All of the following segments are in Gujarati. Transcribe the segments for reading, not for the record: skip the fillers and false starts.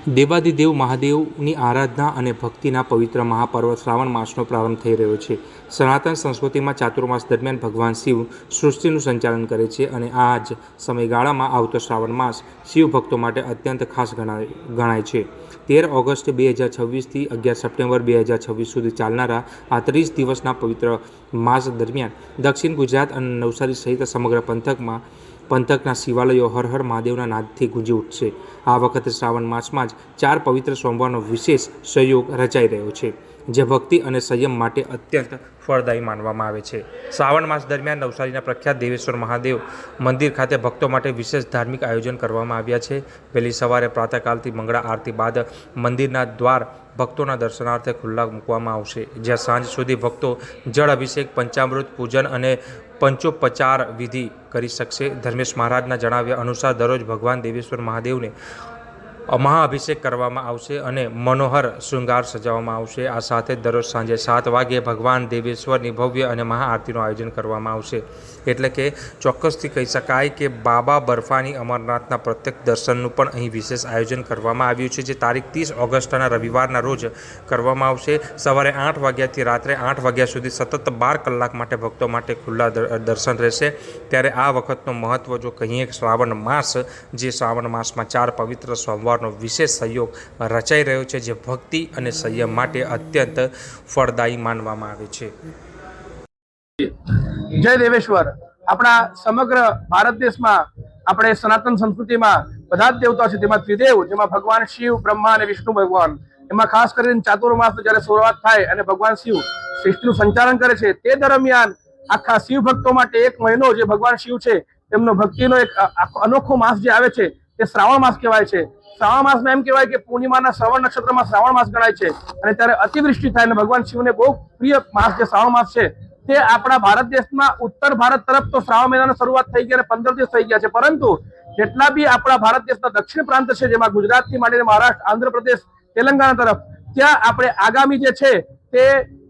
દેવાદિદેવ મહાદેવની આરાધના અને ભક્તિના પવિત્ર મહાપર્વ શ્રાવણ માસનો પ્રારંભ થઈ રહ્યો છે. સનાતન સંસ્કૃતિમાં ચાતુર્માસ દરમિયાન ભગવાન શિવ સૃષ્ટિનું સંચાલન કરે છે અને આ જ સમયગાળામાં આવતો શ્રાવણ માસ શિવ ભક્તો માટે અત્યંત ખાસ ગણાય છે. 13 ઓગસ્ટ 2026થી 11 સપ્ટેમ્બર 2026 સુધી ચાલનારા આ 30 દિવસના પવિત્ર માસ દરમિયાન દક્ષિણ ગુજરાત અને નવસારી સહિત સમગ્ર પંથકના શિવાલયો હર હર મહાદેવના નાદથી ગુંજી ઉઠશે. આ વખતે શ્રાવણ માસમાં જ 4 પવિત્ર સોમવારનો વિશેષ સંયોગ રચાઈ રહ્યો છે, જે ભક્તિ અને સંયમ માટે અત્યંત ફળદાયી માનવામાં આવે છે. શ્રાવણ માસ દરમિયાન નવસારીના પ્રખ્યાત દેવેશ્વર મહાદેવ મંદિર ખાતે ભક્તો માટે વિશેષ ધાર્મિક આયોજન કરવામાં આવ્યા છે. વહેલી સવારે પ્રાતઃકાલથી મંગળા આરતી બાદ મંદિરના દ્વાર ભક્તોના દર્શનાર્થે ખુલ્લા મૂકવામાં આવશે, જ્યાં સાંજ સુધી ભક્તો જળ અભિષેક, પંચામૃત પૂજન અને પંચોપચાર વિધિ કરી શકશે. ધર્મેશ મહારાજના જણાવ્યા અનુસાર દરરોજ ભગવાન દેવેશ્વર મહાદેવને મહાઅભિષેક કરવામાં આવશે અને મનોહર શૃંગાર સજાવવામાં આવશે. આ સાથે દરરોજ સાંજે 7 વાગ્યે ભગવાન દેવેશ્વરની ભવ્ય અને મહાઆરતીનું આયોજન કરવામાં આવશે. એટલે કે ચોક્કસથી કહી શકાય કે બાબા બર્ફાની અમરનાથના પ્રત્યક્ષ દર્શનનું પણ અહીં વિશેષ આયોજન કરવામાં આવ્યું છે, જે તારીખ 30 ઓગસ્ટના રવિવારના રોજ કરવામાં આવશે. સવારે 8 વાગ્યાથી રાત્રે 8 વાગ્યા સુધી સતત 12 કલાક માટે ભક્તો માટે ખુલ્લા દર્શન રહેશે. ત્યારે આ વખતનો મહત્ત્વ જો કહીએ શ્રાવણ માસ, જે શ્રાવણ માસમાં 4 પવિત્ર સોમવારનો વિશેષ સંયોગ રચાઈ રહ્યો છે, જે ભક્તિ અને સંયમ માટે અત્યંત ફળદાયી માનવામાં આવે છે. જય દેવેશ્વર. આપણા સમગ્ર ભારત દેશમાં આપણે સનાતન સંસ્કૃતિમાં બધા જ દેવતાઓ છે, તેમાં ત્રિદેવ, જેમાં ભગવાન શિવ, બ્રહ્મા અને વિષ્ણુ ભગવાન, એમાં ખાસ કરીને ચાતુર્માસનો જ્યારે શરૂઆત થાય અને ભગવાન શિવ સૃષ્ટિનું સંચાલન કરે છે, તે દરમિયાન આખા શિવ ભક્તો માટે એક મહિનો, જે ભગવાન શિવ છે તેમનો ભક્તિનો એક અનોખો માસ જે આવે છે, તે શ્રાવણ માસ કહેવાય છે. શ્રાવણ માસમાં એમ કહેવાય કે પૂર્ણિમાના શ્રવણ નક્ષત્રમાં શ્રાવણ માસ ગણાય છે અને ત્યારે અતિવૃષ્ટિ થાય અને ભગવાન શિવને બહુ પ્રિય માસ જે શ્રાવણ માસ છે, તે આપણા ભારત દેશમાં ઉત્તર ભારત તરફ તો શ્રાવણ મહિનાની શરૂઆત થઈ ગઈ અને 15 દિવસ થઈ ગયા છે, પરંતુ જેટલા બી આપણા ભારત દેશના દક્ષિણ પ્રાંત છે, જેમાં ગુજરાતથી માંડીને મહારાષ્ટ્ર, આંધ્રપ્રદેશ, તેલંગાણા તરફ, ત્યાં આપણે આગામી જે છે તે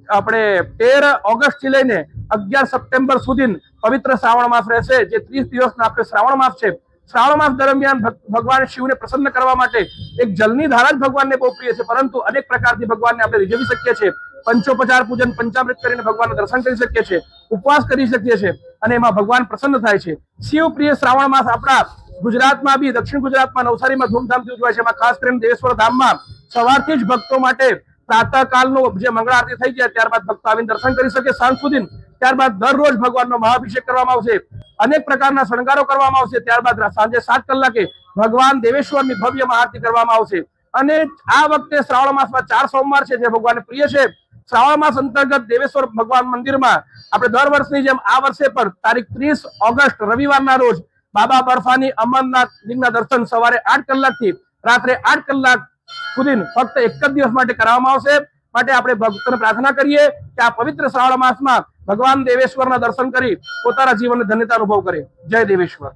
આપણે 13 ઓગસ્ટથી લઈને 11 સપ્ટેમ્બર સુધી પવિત્ર શ્રાવણ માસ રહેશે, જે 30 દિવસનો આપણે શ્રાવણ માસ છે. શ્રાવણ માસ દરમિયાન ભગવાન શિવને પ્રસન્ન કરવા માટે એક જલની ધારા જ ભગવાનને બહુ પ્રિય છે, પરંતુ અનેક પ્રકારથી ભગવાનને આપણે રીઝવી શકીએ છીએ. પંચોપચાર પૂજન, પંચામૃત કરીને ભગવાનના દર્શન કરી શકીએ છીએ, ઉપવાસ કરી શકીએ છીએ અને એમાં ભગવાન પ્રસન્ન થાય છે. શિવ પ્રિય શ્રાવણ માસ આપણા ગુજરાતમાં બી, દક્ષિણ ગુજરાતમાં નવસારીમાં ધૂમધામથી ઉજવાય છે. એમાં ખાસ કરીને દેવેશ્વર ધામમાં સવારથી જ ભક્તો માટે પ્રાતઃકાલનો જે મંગળા આરતી થઈ જાય ત્યારબાદ ભક્તો આવીને દર્શન કરી શકે સાંજ સુધી. ત્યારબાદ દરરોજ ભગવાનનો મહાઅભિષેક કરવામાં આવશે, અનેક પ્રકારના શણગારો કરવામાં આવશે. ત્યારબાદ સાંજે 7 કલાકે ભગવાન દેવેશ્વરની ભવ્ય મહાઆરતી કરવામાં આવશે. અને આ વખતે શ્રાવણ માસમાં 4 સોમવાર છે, જે ભગવાનને પ્રિય છે. શ્રાવણ માસ અંતર્ગત દેવેશ્વર ભગવાન મંદિરમાં આપણે દર વર્ષની જેમ આ વર્ષે પણ તારીખ 30 ઓગસ્ટ રવિવારના રોજ બાબા બર્ફાની અમરનાથ લિંગના દર્શન સવારે 8 કલાકથી રાત્રે 8 કલાક સુધી ફક્ત એક જ દિવસ માટે કરવામાં આવશે. માટે આપણે ભક્તોને પ્રાર્થના કરીએ કે આ પવિત્ર શ્રાવણ માસમાં ભગવાન દેવેશ્વરના દર્શન કરી પોતાના જીવનની ધન્યતા અનુભવ કરે. જય દેવેશ્વર.